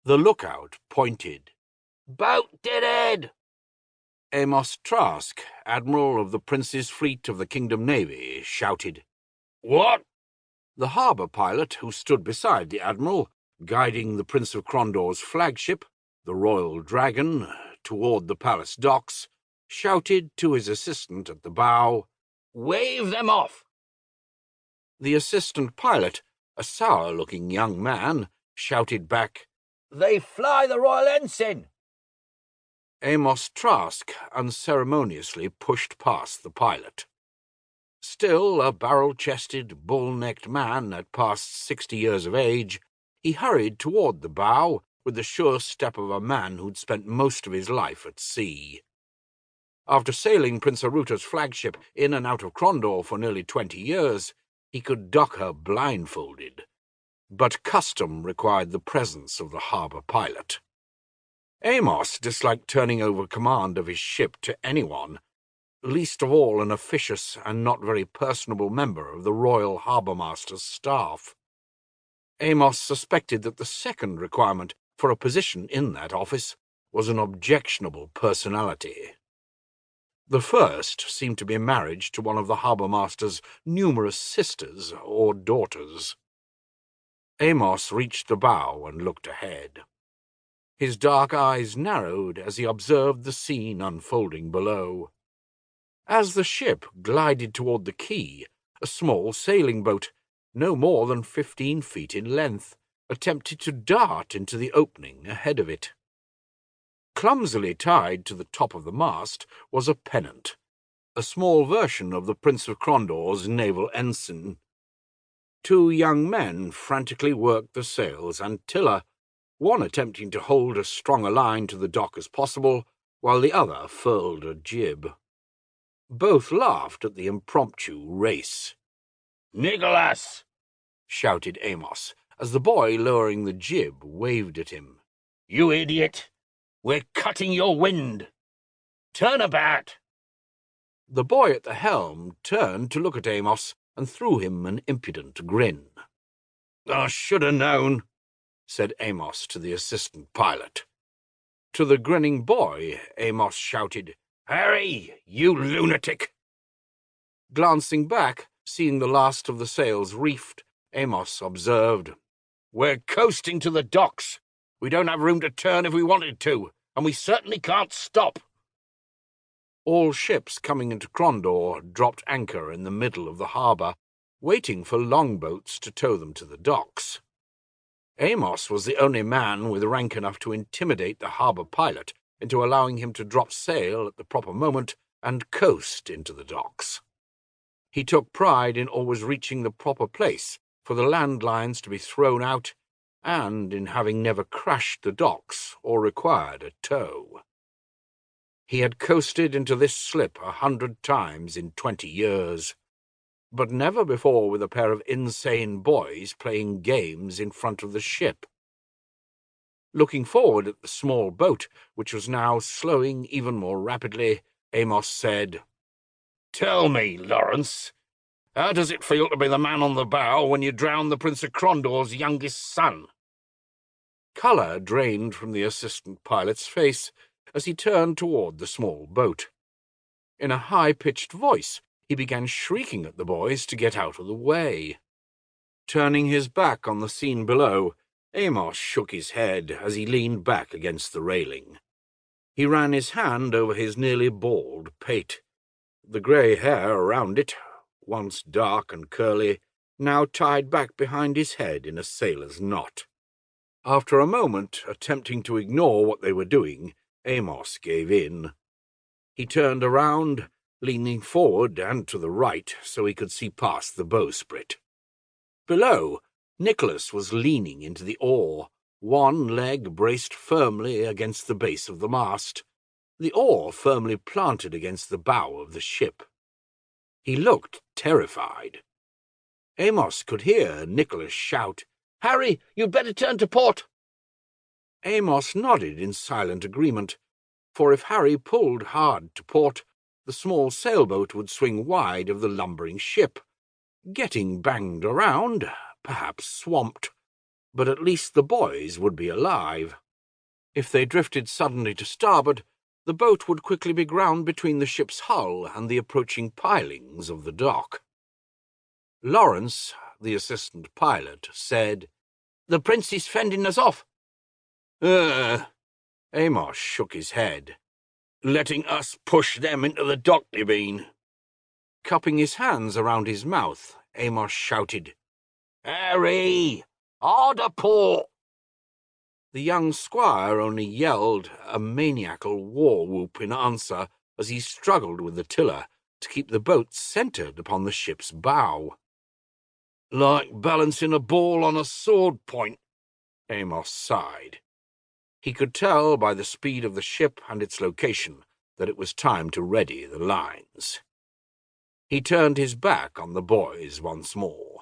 The lookout pointed. "Boat dead!" Amos Trask, Admiral of the Prince's Fleet of the Kingdom Navy, shouted. "What?" The harbour pilot, who stood beside the Admiral, guiding the Prince of Crondor's flagship, the Royal Dragon, toward the palace docks, shouted to his assistant at the bow, "Wave them off!" The assistant pilot, a sour-looking young man, shouted back, "They fly the Royal Ensign!" Amos Trask unceremoniously pushed past the pilot. Still a barrel-chested, bull-necked man at past 60 years of age, he hurried toward the bow with the sure step of a man who'd spent most of his life at sea. After sailing Prince Arutha's flagship in and out of Crondor for nearly 20 years, he could dock her blindfolded. But custom required the presence of the harbour pilot. Amos disliked turning over command of his ship to anyone, least of all an officious and not very personable member of the Royal Harbour Master's staff. Amos suspected that the second requirement for a position in that office was an objectionable personality. The first seemed to be marriage to one of the Harbour Master's numerous sisters or daughters. Amos reached the bow and looked ahead. His dark eyes narrowed as he observed the scene unfolding below. As the ship glided toward the quay, a small sailing boat, no more than 15 feet in length, attempted to dart into the opening ahead of it. Clumsily tied to the top of the mast was a pennant, a small version of the Prince of Crondor's naval ensign. 2 young men frantically worked the sails and tiller, one attempting to hold as strong a line to the dock as possible, while the other furled a jib. Both laughed at the impromptu race. "Nicholas!" shouted Amos, as the boy lowering the jib waved at him. "You idiot! We're cutting your wind! Turn about!" The boy at the helm turned to look at Amos and threw him an impudent grin. "I should have known," said Amos to the assistant pilot. To the grinning boy, Amos shouted, "Harry, you lunatic!" Glancing back, seeing the last of the sails reefed, Amos observed, "We're coasting to the docks. We don't have room to turn if we wanted to, and we certainly can't stop." All ships coming into Crondor dropped anchor in the middle of the harbour, waiting for longboats to tow them to the docks. Amos was the only man with rank enough to intimidate the harbour pilot into allowing him to drop sail at the proper moment and coast into the docks. He took pride in always reaching the proper place for the landlines to be thrown out, and in having never crashed the docks or required a tow. He had coasted into this slip 100 times in 20 years, but never before with a pair of insane boys playing games in front of the ship. Looking forward at the small boat, which was now slowing even more rapidly, Amos said, "Tell me, Lawrence, how does it feel to be the man on the bow when you drown the Prince of Crondor's youngest son?" Colour drained from the assistant pilot's face as he turned toward the small boat. In a high-pitched voice, he began shrieking at the boys to get out of the way. Turning his back on the scene below, Amos shook his head as he leaned back against the railing. He ran his hand over his nearly bald pate. The grey hair around it, once dark and curly, now tied back behind his head in a sailor's knot. After a moment, attempting to ignore what they were doing, Amos gave in. He turned around, leaning forward and to the right so he could see past the bowsprit. Below, Nicholas was leaning into the oar, one leg braced firmly against the base of the mast, the oar firmly planted against the bow of the ship. He looked terrified. Amos could hear Nicholas shout, "Harry, you'd better turn to port!" Amos nodded in silent agreement, for if Harry pulled hard to port, the small sailboat would swing wide of the lumbering ship, getting banged around, perhaps swamped, but at least the boys would be alive. If they drifted suddenly to starboard, the boat would quickly be ground between the ship's hull and the approaching pilings of the dock. Lawrence, the assistant pilot, said, "The Prince is fending us off." Amos shook his head. "Letting us push them into the dock, you mean?" Cupping his hands around his mouth, Amos shouted, "Harry! Order port!" The young squire only yelled a maniacal war whoop in answer as he struggled with the tiller to keep the boat centred upon the ship's bow. "Like balancing a ball on a sword point," Amos sighed. He could tell by the speed of the ship and its location that it was time to ready the lines. He turned his back on the boys once more.